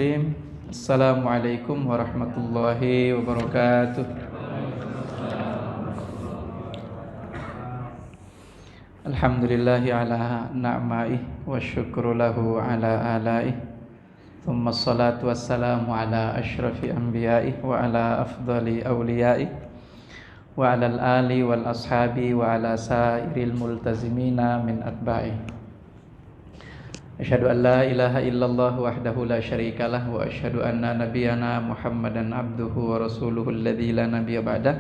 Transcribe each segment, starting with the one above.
Bismillahirrahmanirrahim. Assalamualaikum warahmatullahi wabarakatuh. Alhamdulillahi ala na'maihi wa syukru lahu ala alaihi. Thumma salatu wassalamu ala ashrafi anbiya'i wa ala afdali awliya'i wa ala al-ali wal ashabi wa ala sairil multazimina min atba'i. Asyhadu an la ilaha illallah wahdahu la syarikalah wa asyhadu anna nabiyyana Muhammadan abduhu wa rasuluhu alladzi la nabiyya ba'dah.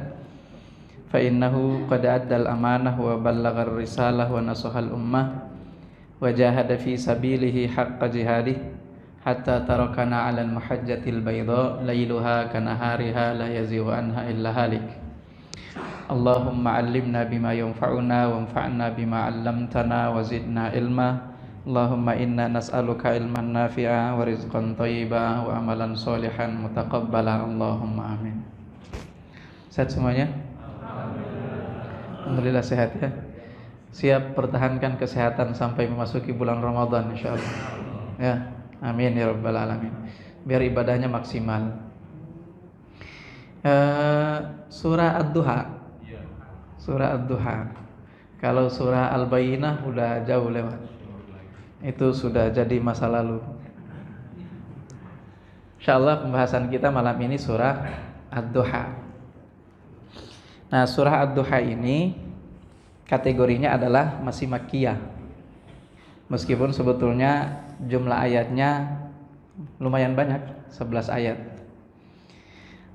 Fa innahu qad addal amanah wa ballaghar risalah wa nasahal ummah wa jahada fi sabilihi haqqa jihadih hatta tarakana 'alal mahajjatil bayda lailuha kanahariha la yazighu anha illa halik. Allahumma 'allimna bima yanfa'una wanfa'na bima 'allamtana wa zidna ilma. Allahumma inna nas'aluka ilman nafi'a wa rizqan thayyiba wa amalan sholihan mutaqabbala. Allahumma amin. Sehat semuanya? Alhamdulillah sehat ya. Siap pertahankan kesehatan sampai memasuki bulan Ramadan insyaallah. Ya, amin ya rabbal alamin. Biar ibadahnya maksimal. Surah Ad-Duha. Surah Ad-Duha. Kalau surah Al-Bayyinah udah jauh lewat. Itu sudah jadi masa lalu. InsyaAllah pembahasan kita malam ini surah Ad-Duha. Nah, surah Ad-Duha ini kategorinya adalah masih makkiyah. Meskipun sebetulnya jumlah ayatnya lumayan banyak, 11 ayat.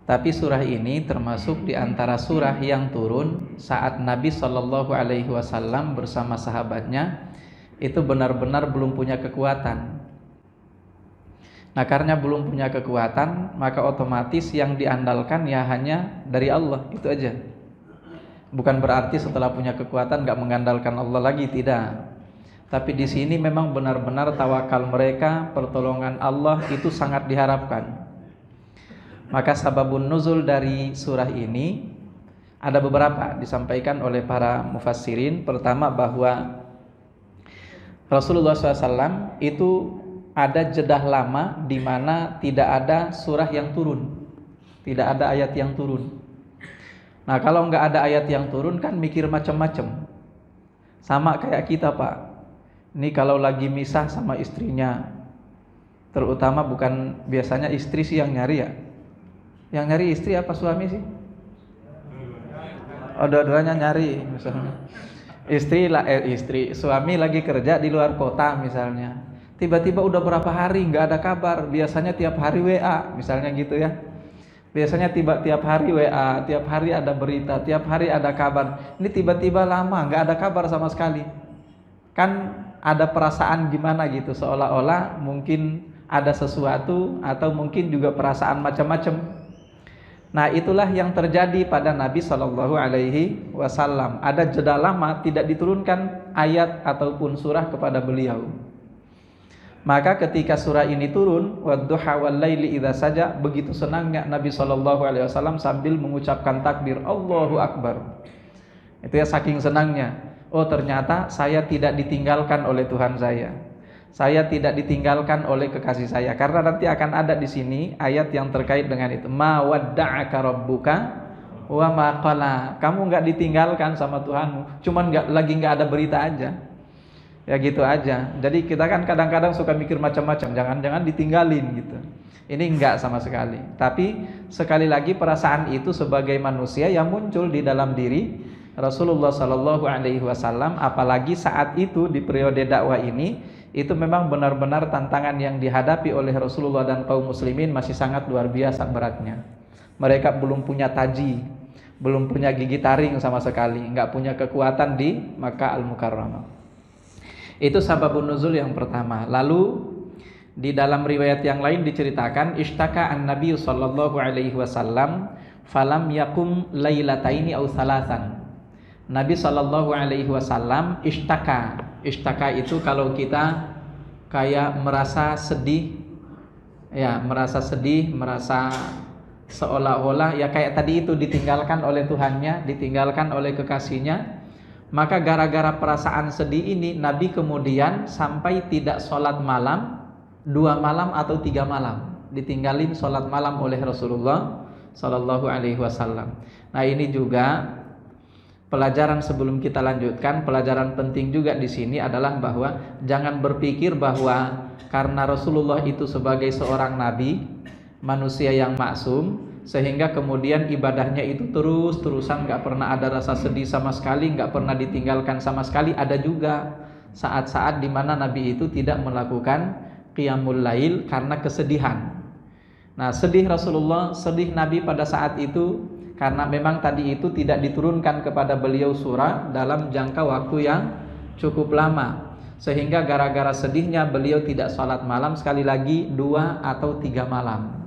Tapi surah ini termasuk di antara surah yang turun saat Nabi SAW bersama sahabatnya itu benar-benar belum punya kekuatan. Nah, karena belum punya kekuatan, maka otomatis yang diandalkan ya hanya dari Allah, itu aja. Bukan berarti setelah punya kekuatan gak mengandalkan Allah lagi, tidak. Tapi di sini memang benar-benar tawakal mereka, pertolongan Allah itu sangat diharapkan. Maka sababun nuzul dari surah ini ada beberapa disampaikan oleh para mufassirin. Pertama, bahwa Rasulullah SAW itu ada jedah lama di mana tidak ada surah yang turun, tidak ada ayat yang turun. Nah, kalau nggak ada ayat yang turun kan mikir macam-macam. Sama kayak kita, Pak. Ini kalau lagi misah sama istrinya, terutama bukan biasanya istri sih yang nyari ya. Yang nyari istri apa suami sih? Oh, dua-duanya nyari misalnya. Suami lagi kerja di luar kota misalnya, tiba-tiba udah berapa hari nggak ada kabar. Biasanya tiap hari WA misalnya gitu ya. Biasanya tiap hari WA, tiap hari ada berita, tiap hari ada kabar. Ini tiba-tiba lama nggak ada kabar sama sekali. Kan ada perasaan gimana gitu, seolah-olah mungkin ada sesuatu atau mungkin juga perasaan macam-macam. Nah, itulah yang terjadi pada Nabi SAW. Ada jeda lama tidak diturunkan ayat ataupun surah kepada beliau. Maka ketika surah ini turun, wadduha wal laili idza saja, begitu senangnya Nabi SAW sambil mengucapkan takbir, Allahu Akbar. Itu ya, saking senangnya. Oh, ternyata saya tidak ditinggalkan oleh Tuhan saya. Saya tidak ditinggalkan oleh kekasih saya. Karena nanti akan ada di sini ayat yang terkait dengan itu. Ma wadda'aka rabbuka wa ma qala. Kamu enggak ditinggalkan sama Tuhanmu, cuman lagi enggak ada berita aja. Ya gitu aja. Jadi kita kan kadang-kadang suka mikir macam-macam, jangan-jangan ditinggalin gitu. Ini enggak sama sekali. Tapi sekali lagi perasaan itu sebagai manusia yang muncul di dalam diri Rasulullah SAW, apalagi saat itu di periode dakwah ini. Itu memang benar-benar tantangan yang dihadapi oleh Rasulullah dan kaum muslimin masih sangat luar biasa beratnya. Mereka belum punya taji, belum punya gigi taring sama sekali, nggak punya kekuatan di Makkah Al-Mukarramah. Itu sababun nuzul yang pertama. Lalu di dalam riwayat yang lain diceritakan, ishtaka an-nabiy sallallahu alaihi wasallam falam yakum lailataini aw thalathan. Nabi sallallahu alaihi wasallam ishtaka. Ishtaka itu kalau kita kayak merasa sedih, ya merasa sedih, merasa seolah-olah ya kayak tadi itu ditinggalkan oleh Tuhannya, ditinggalkan oleh kekasihnya. Maka gara-gara perasaan sedih ini Nabi kemudian sampai tidak sholat malam 2 malam atau 3 malam. ditinggalin sholat malam oleh Rasulullah Sallallahu Alaihi Wasallam. Nah ini juga pelajaran sebelum kita lanjutkan, pelajaran penting juga di sini adalah bahwa jangan berpikir bahwa karena Rasulullah itu sebagai seorang nabi, manusia yang maksum, sehingga kemudian ibadahnya itu terus-terusan, nggak pernah ada rasa sedih sama sekali, nggak pernah ditinggalkan sama sekali. Ada juga saat-saat di mana Nabi itu tidak melakukan qiyamul lail karena kesedihan. Nah, sedih Rasulullah, sedih Nabi pada saat itu karena memang tadi itu tidak diturunkan kepada beliau surah dalam jangka waktu yang cukup lama, sehingga gara-gara sedihnya beliau tidak sholat malam, sekali lagi 2 atau 3 malam.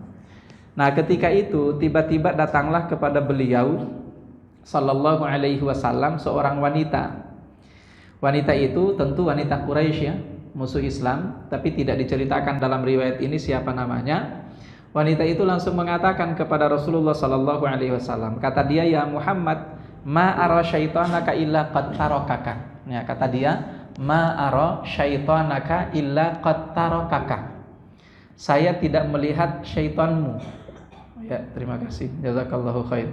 Nah ketika itu tiba-tiba datanglah kepada beliau Sallallahu Alaihi Wasallam seorang wanita. Wanita itu tentu wanita Quraisy ya, musuh Islam, tapi tidak diceritakan dalam riwayat ini siapa namanya. Wanita itu langsung mengatakan kepada Rasulullah Sallallahu Alaihi Wasallam, kata dia, ya Muhammad, ma ara syaitanaka illa qad tarakaka. Ya, kata dia, ma ara syaitanaka illa qad tarakaka. Saya tidak melihat syaitanmu. Ya, terima kasih. Jazakallahu khair.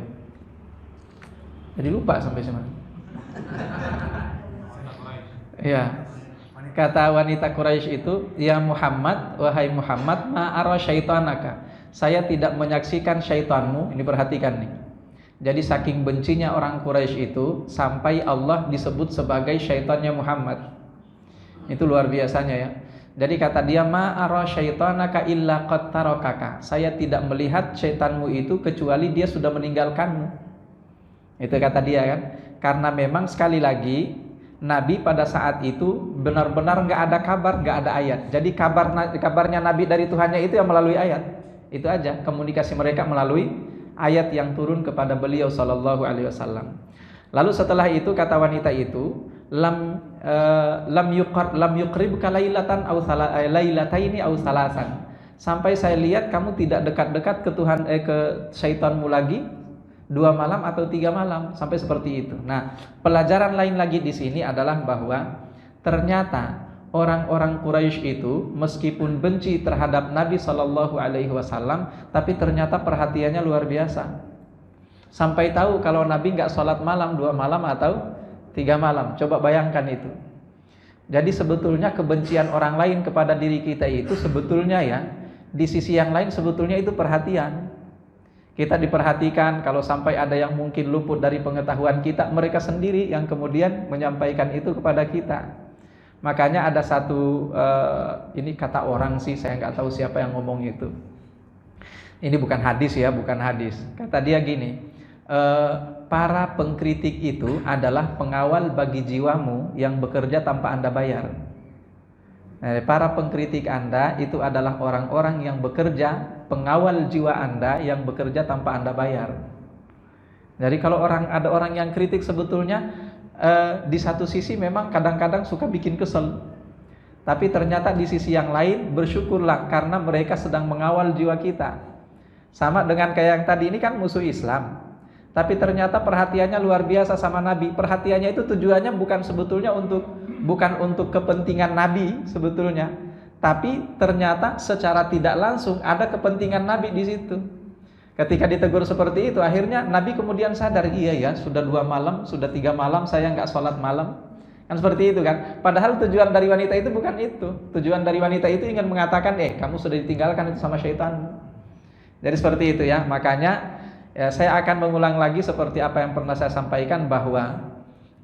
Jadi lupa sampai sana. Ya. Kata wanita Quraisy itu, ya Muhammad, wahai Muhammad, ma ara syaitanaka. Saya tidak menyaksikan syaitanmu. Ini perhatikan nih. Jadi saking bencinya orang Quraisy itu sampai Allah disebut sebagai syaitannya Muhammad. Itu luar biasanya ya. Jadi kata dia, ma ara syaitanaka illa qad tarakaka. Saya tidak melihat syaitanmu itu kecuali dia sudah meninggalkanmu. Itu kata dia kan. Karena memang sekali lagi Nabi pada saat itu benar-benar nggak ada kabar, nggak ada ayat. Jadi kabarnya Nabi dari Tuhannya itu yang melalui ayat. Itu aja, komunikasi mereka melalui ayat yang turun kepada beliau Sallallahu Alaihi Wasallam. Lalu setelah itu kata wanita itu, lam yuqribka lailatan aw lailataini aw salasan. Sampai saya lihat kamu tidak dekat-dekat ke Tuhan ke syaitanmu lagi 2 malam atau 3 malam, sampai seperti itu. Nah, pelajaran lain lagi di sini adalah bahwa ternyata orang-orang Quraisy itu meskipun benci terhadap Nabi Shallallahu Alaihi Wasallam, tapi ternyata perhatiannya luar biasa. Sampai tahu kalau Nabi nggak sholat malam 2 malam atau 3 malam. Coba bayangkan itu. Jadi sebetulnya kebencian orang lain kepada diri kita itu sebetulnya ya, di sisi yang lain sebetulnya itu perhatian. Kita diperhatikan, kalau sampai ada yang mungkin luput dari pengetahuan kita, mereka sendiri yang kemudian menyampaikan itu kepada kita. Makanya ada satu, ini kata orang sih, saya nggak tahu siapa yang ngomong itu. Ini bukan hadis ya, bukan hadis. Kata dia gini, para pengkritik itu adalah pengawal bagi jiwamu yang bekerja tanpa Anda bayar. Para pengkritik Anda itu adalah orang-orang yang bekerja, pengawal jiwa Anda yang bekerja tanpa Anda bayar. Jadi kalau ada orang yang kritik sebetulnya di satu sisi memang kadang-kadang suka bikin kesel. Tapi ternyata di sisi yang lain bersyukurlah karena mereka sedang mengawal jiwa kita. Sama dengan kayak yang tadi, ini kan musuh Islam, tapi ternyata perhatiannya luar biasa sama Nabi. Perhatiannya itu tujuannya bukan sebetulnya bukan untuk kepentingan Nabi sebetulnya, tapi ternyata secara tidak langsung ada kepentingan Nabi di situ. Ketika ditegur seperti itu, akhirnya Nabi kemudian sadar, iya ya, sudah 2 malam, sudah 3 malam saya nggak sholat malam. Kan seperti itu kan. Padahal tujuan dari wanita itu bukan itu. Tujuan dari wanita itu ingin mengatakan, kamu sudah ditinggalkan itu sama syaitan. Jadi seperti itu ya. Makanya ya, saya akan mengulang lagi seperti apa yang pernah saya sampaikan, bahwa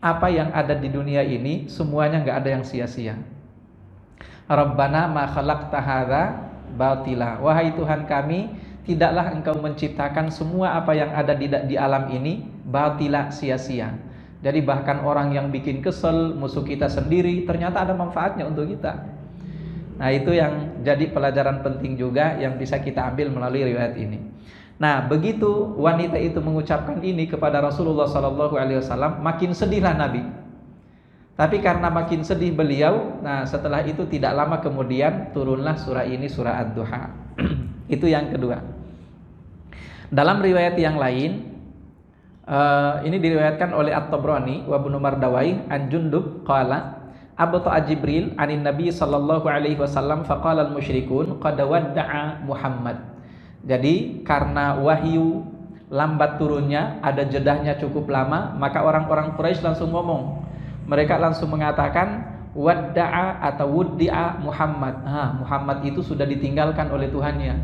apa yang ada di dunia ini semuanya nggak ada yang sia-sia. Rabbana ma khalaqta hadza batila. Wahai Tuhan kami, tidaklah Engkau menciptakan semua apa yang ada di alam ini batila, sia-sia. Jadi bahkan orang yang bikin kesel, musuh kita sendiri, ternyata ada manfaatnya untuk kita. Nah itu yang jadi pelajaran penting juga yang bisa kita ambil melalui riwayat ini. Nah begitu wanita itu mengucapkan ini kepada Rasulullah SAW, makin sedihlah Nabi. Tapi karena makin sedih beliau, nah setelah itu tidak lama kemudian turunlah surah ini, surah Ad-Duha. Itu yang kedua. Dalam riwayat yang lain, ini diriwayatkan oleh At-Tabrani wa Ibnu Mardawai an Jundub qala abta'a Jibril anin Nabi sallallahu alaihi wasallam faqala al-musyrikun qad wadda'a Muhammad. Jadi karena wahyu lambat turunnya, ada jedahnya cukup lama, maka orang-orang Quraisy langsung ngomong. Mereka langsung mengatakan wadda'a atau wuddi'a Muhammad. Muhammad itu sudah ditinggalkan oleh Tuhannya.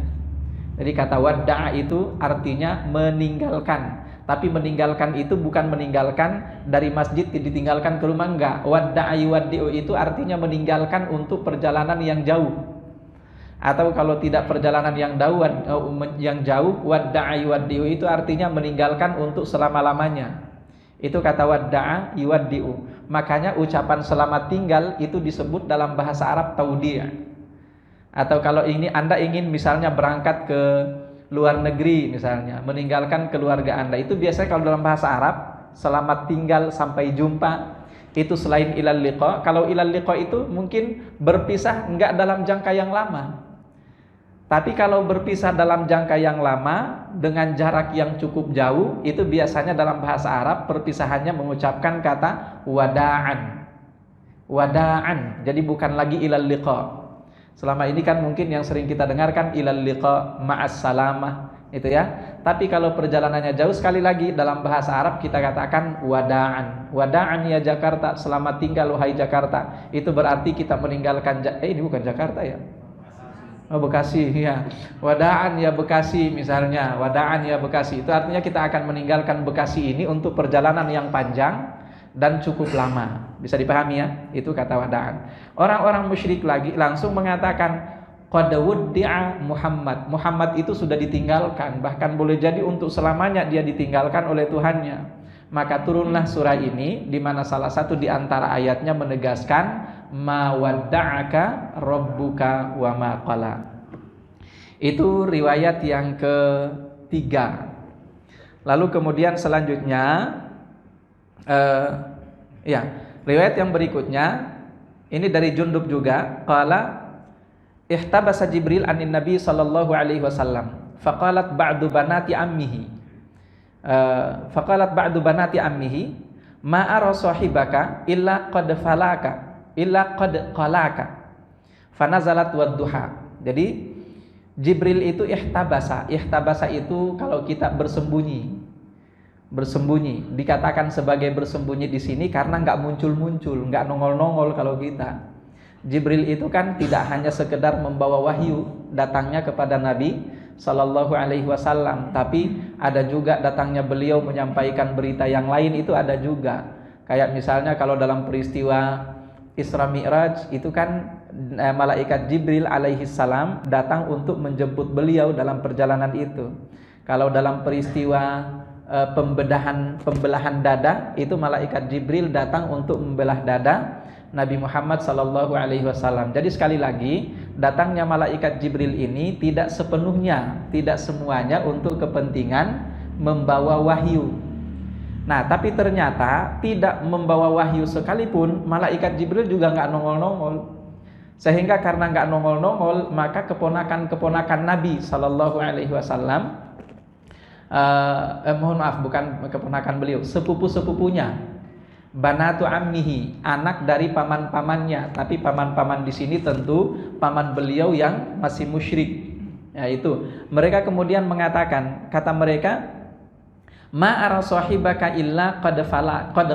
Jadi kata wadda'a itu artinya meninggalkan. Tapi meninggalkan itu bukan meninggalkan dari masjid ditinggalkan ke rumah, enggak. Wadda'a yuwaddi'u itu artinya meninggalkan untuk perjalanan yang jauh. Atau kalau tidak perjalanan yang jauh, wadda'a yuwaddi'u itu artinya meninggalkan untuk selama-lamanya. Itu kata wadda'a yuwaddi'u. Makanya ucapan selamat tinggal itu disebut dalam bahasa Arab taudi'. Atau kalau ini Anda ingin misalnya berangkat ke luar negeri misalnya, meninggalkan keluarga Anda, itu biasanya kalau dalam bahasa Arab selamat tinggal sampai jumpa. Itu selain ilal liqa. Kalau ilal liqa itu mungkin berpisah enggak dalam jangka yang lama. Tapi kalau berpisah dalam jangka yang lama dengan jarak yang cukup jauh, itu biasanya dalam bahasa Arab perpisahannya mengucapkan kata wada'an. Wada'an. Jadi bukan lagi ilal liqa. Selama ini kan mungkin yang sering kita dengarkan ilal liqa ma'as salamah, itu ya. Tapi kalau perjalanannya jauh, sekali lagi dalam bahasa Arab kita katakan wada'an. Wada'an ya Jakarta, selamat tinggal wahai Jakarta. Itu berarti kita meninggalkan ini bukan Jakarta ya. Oh, Bekasi ya. Wada'an ya Bekasi misalnya. Wada'an ya Bekasi. Itu artinya kita akan meninggalkan Bekasi ini untuk perjalanan yang panjang dan cukup lama. Bisa dipahami ya? Itu kata wada'an. Orang-orang musyrik lagi langsung mengatakan qad wuddi'a Muhammad. Muhammad itu sudah ditinggalkan, bahkan boleh jadi untuk selamanya dia ditinggalkan oleh Tuhannya. Maka turunlah surah ini, di mana salah satu di antara ayatnya menegaskan ma wadda'aka rabbuka wa ma qala. Itu riwayat yang ketiga. Lalu kemudian selanjutnya riwayat yang berikutnya ini dari Jundub juga, qala ihtabasa Jibril anin Nabi sallallahu alaihi wasallam faqalat ba'du banati ammihi ma ara sahibaka illa qad qalaka fanazalat wadduha. Jadi Jibril itu ihtabasa itu kalau kita bersembunyi, dikatakan sebagai bersembunyi di sini karena nggak muncul-muncul, nggak nongol-nongol. Kalau kita, Jibril itu kan tidak hanya sekedar membawa wahyu datangnya kepada Nabi Sallallahu Alaihi Wasallam, tapi ada juga datangnya beliau menyampaikan berita yang lain, itu ada juga. Kayak misalnya kalau dalam peristiwa Isra Mi'raj itu kan malaikat Jibril alaihi salam datang untuk menjemput beliau dalam perjalanan itu. Kalau dalam peristiwa pembelahan dada, itu malaikat Jibril datang untuk membelah dada Nabi Muhammad sallallahu alaihi wasallam. Jadi sekali lagi, datangnya malaikat Jibril ini tidak sepenuhnya, tidak semuanya untuk kepentingan membawa wahyu. Nah, tapi ternyata tidak membawa wahyu sekalipun, malaikat Jibril juga nggak nongol-nongol. Sehingga karena nggak nongol-nongol, maka keponakan Nabi sallallahu alaihi wasallam, mohon maaf, bukan keponakan beliau, sepupu-sepupunya, banatu ammihi, anak dari paman-pamannya. Tapi paman-paman di sini tentu paman beliau yang masih musyrik. Ya, itu mereka kemudian mengatakan, kata mereka, ma ara sahibaka illa qad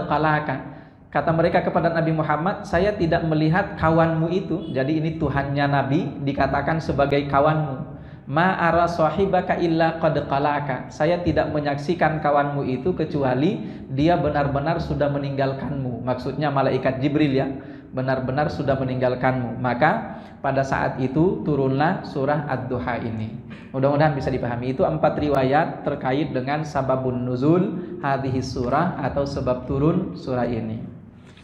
qalaka. Kata mereka kepada Nabi Muhammad, saya tidak melihat kawanmu itu. Jadi ini Tuhannya Nabi dikatakan sebagai kawanmu. Ma ara sahibaka illa qad qalaka. Saya tidak menyaksikan kawanmu itu kecuali dia benar-benar sudah meninggalkanmu. Maksudnya malaikat Jibril ya, benar-benar sudah meninggalkanmu. Maka pada saat itu turunlah surah Ad-Duha ini. Mudah-mudahan bisa dipahami. Itu 4 riwayat terkait dengan sababun nuzul hadhihi surah atau sebab turun surah ini.